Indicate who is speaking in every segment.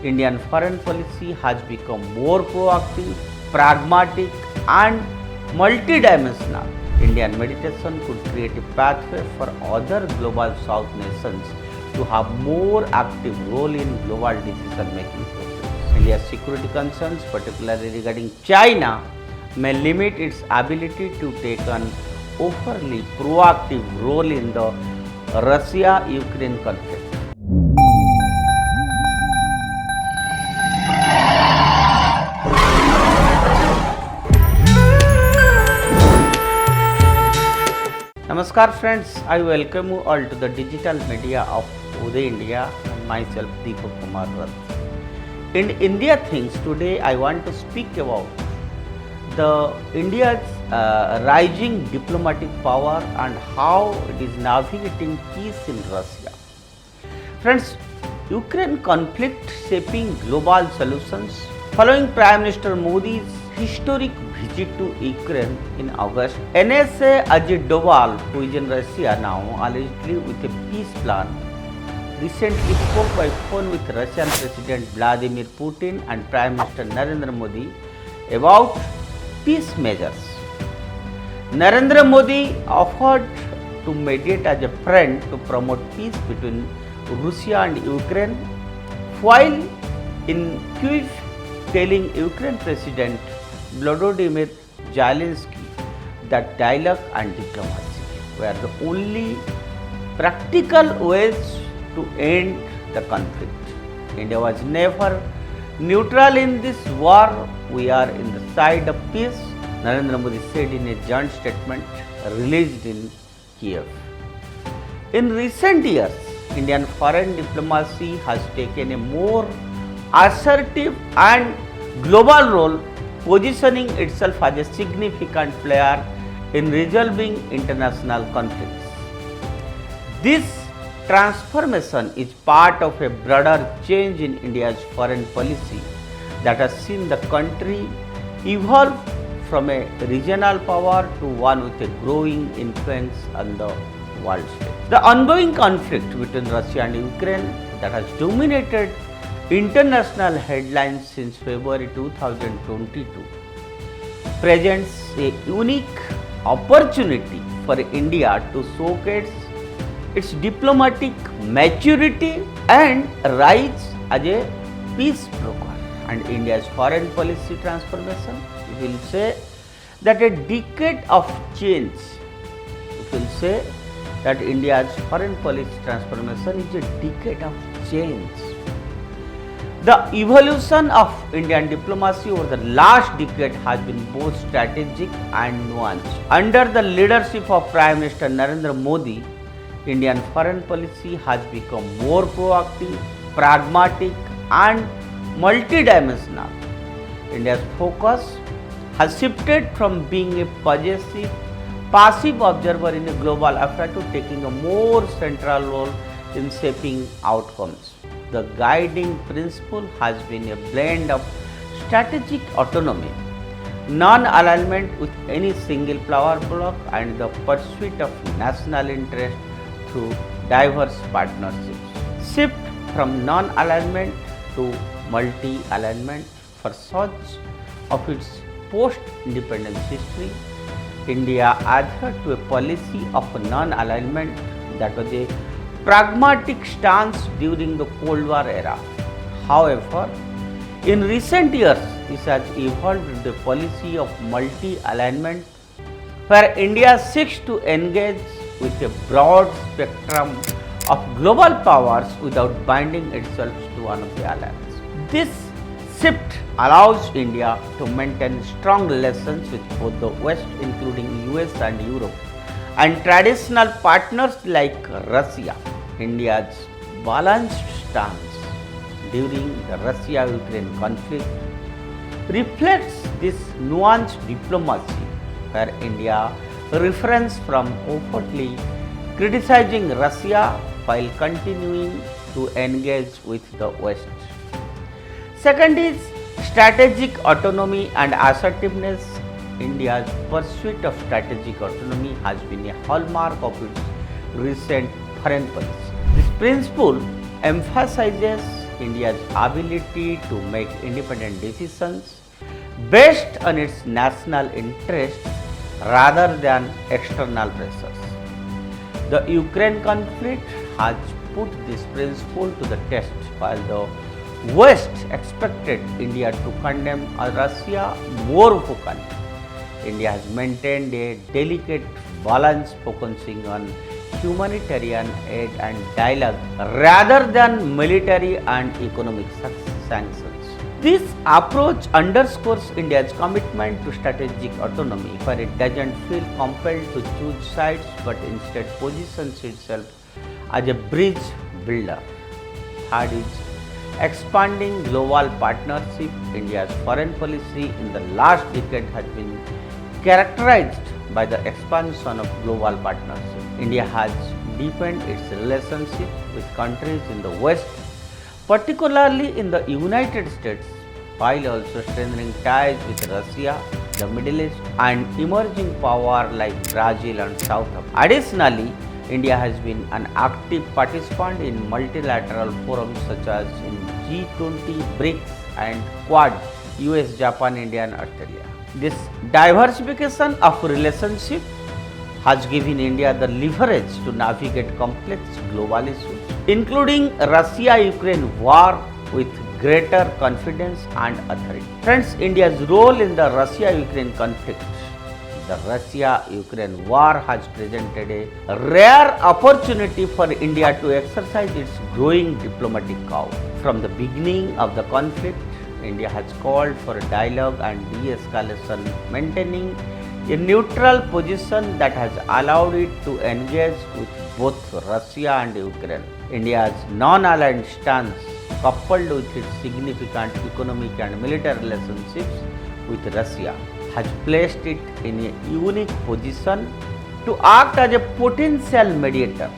Speaker 1: Indian foreign policy has become more proactive, pragmatic, and multidimensional. Indian meditation could create a pathway for other global South nations to have more active role in global decision-making process. India's security concerns, particularly regarding China, may limit its ability to take an overly proactive role in the Russia-Ukraine conflict. Namaskar friends, I welcome you all to the digital media of Uday India and myself Deepak Kumar Rath. In India Things today I want to speak about the India's rising diplomatic power and how it is navigating peace in Russia. Friends, Ukraine conflict shaping global solutions. Following Prime Minister Modi's historic visit to Ukraine in August, NSA Ajit Doval, who is in Russia now, allegedly with a peace plan, recently spoke by phone with Russian President Vladimir Putin and Prime Minister Narendra Modi about peace measures. Narendra Modi offered to mediate as a friend to promote peace between Russia and Ukraine, while in Kyiv telling Ukraine President Volodymyr Zelensky that dialogue and diplomacy were the only practical ways to end the conflict. India was never neutral in this war. We are in the side of peace, Narendra Modi said in a joint statement released in Kiev. In recent years, Indian foreign diplomacy has taken a more assertive and global role, positioning itself as a significant player in resolving international conflicts. This transformation is part of a broader change in India's foreign policy that has seen the country evolve from a regional power to one with a growing influence on the world stage. The ongoing conflict between Russia and Ukraine that has dominated international headlines since February 2022 presents a unique opportunity for India to showcase its diplomatic maturity and rise as a peace broker. And India's foreign policy transformation, it will say that a decade of change, it will say that India's foreign policy transformation is a decade of change. The evolution of Indian diplomacy over the last decade has been both strategic and nuanced. Under the leadership of Prime Minister Narendra Modi, Indian foreign policy has become more proactive, pragmatic, and multidimensional. India's focus has shifted from being a passive observer in a global affair to taking a more central role in shaping outcomes. The guiding principle has been a blend of strategic autonomy, non-alignment with any single power bloc, and the pursuit of national interest through diverse partnerships. Shift from non-alignment to multi-alignment. For such of its post-independence history, India adhered to a policy of non-alignment that was a pragmatic stance during the Cold War era. However, in recent years, this has evolved into a policy of multi-alignment where India seeks to engage with a broad spectrum of global powers without binding itself to one of the alliances. This shift allows India to maintain strong relations with both the West, including US and Europe, and traditional partners like Russia. India's balanced stance during the Russia-Ukraine conflict reflects this nuanced diplomacy where India refrains from overtly criticizing Russia while continuing to engage with the West. Second is strategic autonomy and assertiveness. India's pursuit of strategic autonomy has been a hallmark of its recent foreign policy. This principle emphasizes India's ability to make independent decisions based on its national interests rather than external pressures. The Ukraine conflict has put this principle to the test. While the West expected India to condemn Russia more vocally, India has maintained a delicate balance focusing on humanitarian aid and dialogue rather than military and economic sanctions. This approach underscores India's commitment to strategic autonomy, where it doesn't feel compelled to choose sides but instead positions itself as a bridge builder. Third is expanding global partnership. India's foreign policy in the last decade has been characterized by the expansion of global partnership. India has deepened its relationship with countries in the West, particularly in the United States, while also strengthening ties with Russia, the Middle East, and emerging powers like Brazil and South Africa. Additionally, India has been an active participant in multilateral forums such as in G20, BRICS, and Quad, US, Japan, India, and Australia. This diversification of relationship has given India the leverage to navigate complex global issues, including Russia-Ukraine war, with greater confidence and authority. Friends, India's role in the Russia-Ukraine conflict, the Russia-Ukraine war, has presented a rare opportunity for India to exercise its growing diplomatic power. From the beginning of the conflict, India has called for dialogue and de-escalation, maintaining a neutral position that has allowed it to engage with both Russia and Ukraine. India's non-aligned stance, coupled with its significant economic and military relationships with Russia, has placed it in a unique position to act as a potential mediator.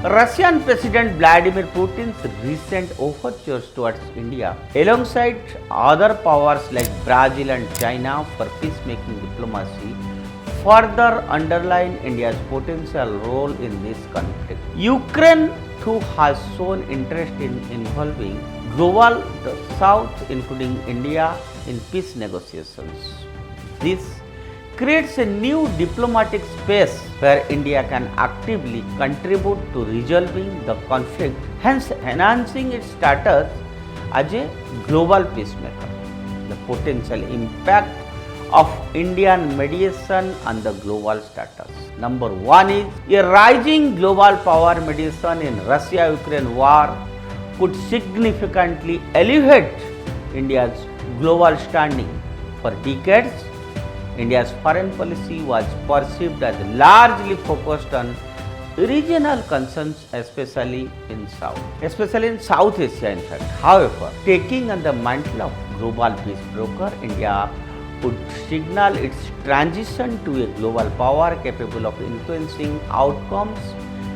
Speaker 1: Russian President Vladimir Putin's recent overtures towards India, alongside other powers like Brazil and China for peacemaking diplomacy, further underline India's potential role in this conflict. Ukraine too has shown interest in involving global South, including India, in peace negotiations. This creates a new diplomatic space where India can actively contribute to resolving the conflict, hence enhancing its status as a global peacemaker. The potential impact of Indian mediation on the global status. Number one is a rising global power. Mediation in Russia-Ukraine war could significantly elevate India's global standing. For decades, India's foreign policy was perceived as largely focused on regional concerns, especially in South Asia in fact. However, taking on the mantle of global peace broker, India would signal its transition to a global power capable of influencing outcomes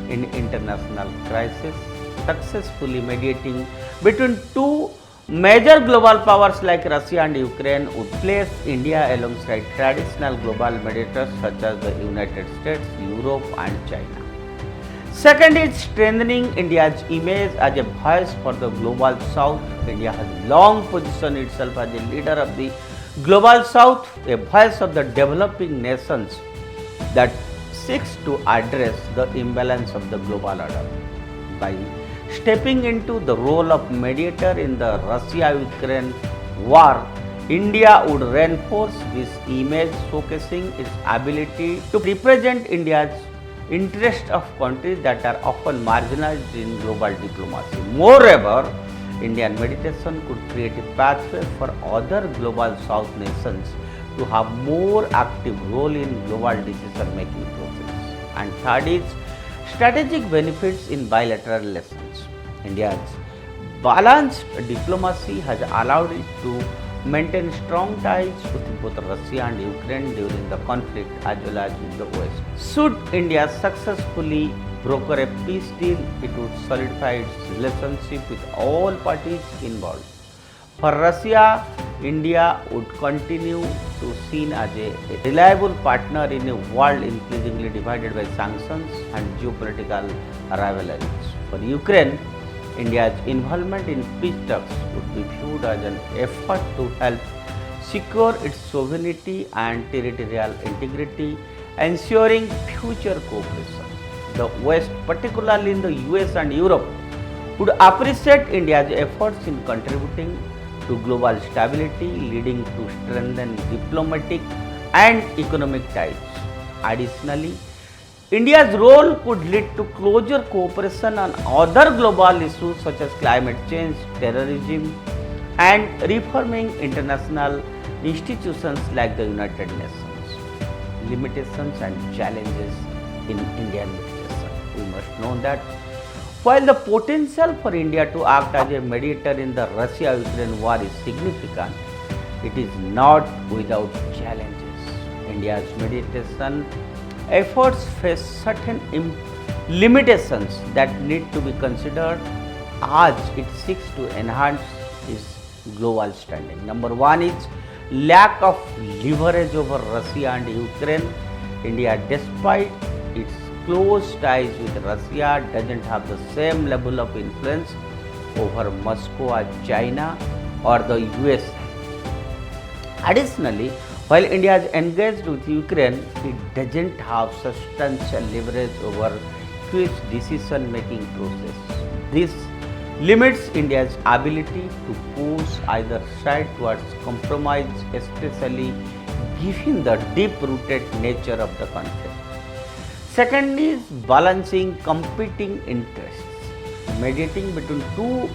Speaker 1: in international crises, successfully mediating between two major global powers like Russia and Ukraine would place India alongside traditional global mediators such as the United States, Europe, and China. Second is strengthening India's image as a voice for the global South. India has long positioned itself as a leader of the global South, a voice of the developing nations that seeks to address the imbalance of the global order. By stepping into the role of mediator in the Russia-Ukraine war, India would reinforce this image, showcasing its ability to represent India's interests of countries that are often marginalized in global diplomacy. Moreover, Indian mediation could create a pathway for other global South nations to have more active role in global decision-making process. And third is strategic benefits in bilateral relations. India's balanced diplomacy has allowed it to maintain strong ties with both Russia and Ukraine during the conflict as well as with the West. Should India successfully broker a peace deal, it would solidify its relationship with all parties involved. For Russia, India would continue to seen as a reliable partner in a world increasingly divided by sanctions and geopolitical rivalries. For Ukraine, India's involvement in peace talks would be viewed as an effort to help secure its sovereignty and territorial integrity, ensuring future cooperation. The West, particularly in the US and Europe, would appreciate India's efforts in contributing to global stability, leading to strengthened diplomatic and economic ties. Additionally, India's role could lead to closer cooperation on other global issues such as climate change, terrorism, and reforming international institutions like the United Nations. Limitations and challenges in Indian mediation. We must know that while the potential for India to act as a mediator in the Russia-Ukraine war is significant, it is not without challenges. India's mediation efforts face certain limitations that need to be considered as it seeks to enhance its global standing. Number one is lack of leverage over Russia and Ukraine. India, despite its close ties with Russia, doesn't have the same level of influence over Moscow as China or the US. Additionally, while India is engaged with Ukraine, it doesn't have substantial leverage over its decision-making process. This limits India's ability to push either side towards compromise, especially given the deep-rooted nature of the conflict. Second is balancing competing interests. Mediating between two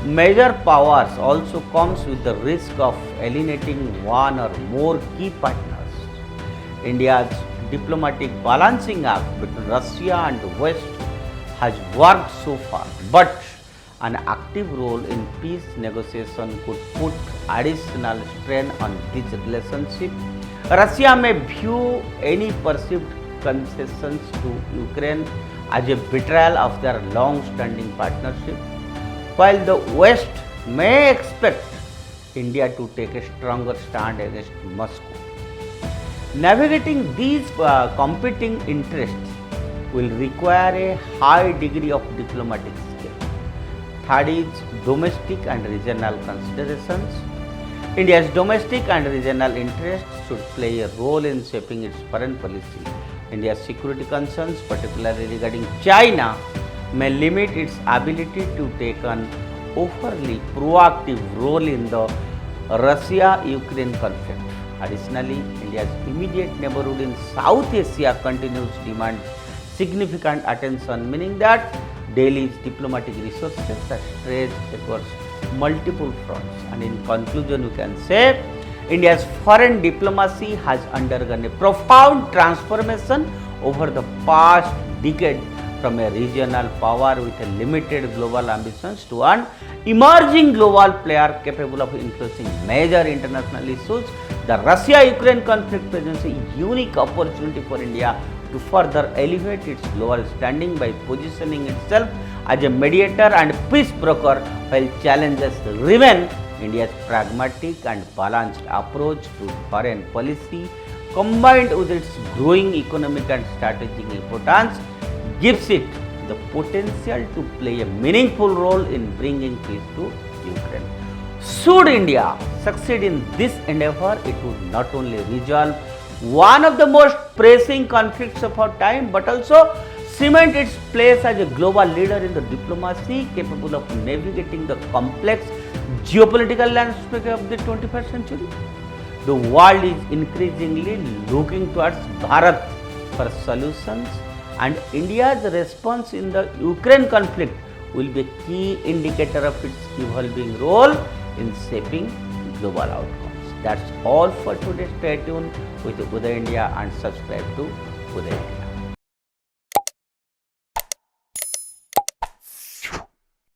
Speaker 1: major powers also comes with the risk of alienating one or more key partners. India's diplomatic balancing act between Russia and the West has worked so far, but an active role in peace negotiation could put additional strain on this relationship. Russia may view any perceived concessions to Ukraine as a betrayal of their long-standing partnership, while the West may expect India to take a stronger stand against Moscow. Navigating these competing interests will require a high degree of diplomatic skill. Third is domestic and regional considerations. India's domestic and regional interests should play a role in shaping its foreign policy. India's security concerns, particularly regarding China, may limit its ability to take an overly proactive role in the Russia-Ukraine conflict. Additionally, India's immediate neighborhood in South Asia continues to demand significant attention, meaning that Delhi's diplomatic resources are stretched across multiple fronts. And in conclusion, we can say India's foreign diplomacy has undergone a profound transformation over the past decade, from a regional power with a limited global ambitions to an emerging global player capable of influencing major international issues. The Russia-Ukraine conflict presents a unique opportunity for India to further elevate its global standing by positioning itself as a mediator and peace broker, while challenges remain. India's pragmatic and balanced approach to foreign policy, combined with its growing economic and strategic importance, gives it the potential to play a meaningful role in bringing peace to Ukraine. Should India succeed in this endeavor, it would not only resolve one of the most pressing conflicts of our time, but also cement its place as a global leader in the diplomacy capable of navigating the complex geopolitical landscape of the 21st century. The world is increasingly looking towards Bharat for solutions, and India's response in the Ukraine conflict will be a key indicator of its evolving role in shaping global outcomes. That's all for today. Stay tuned with Uday India and subscribe to Uday India.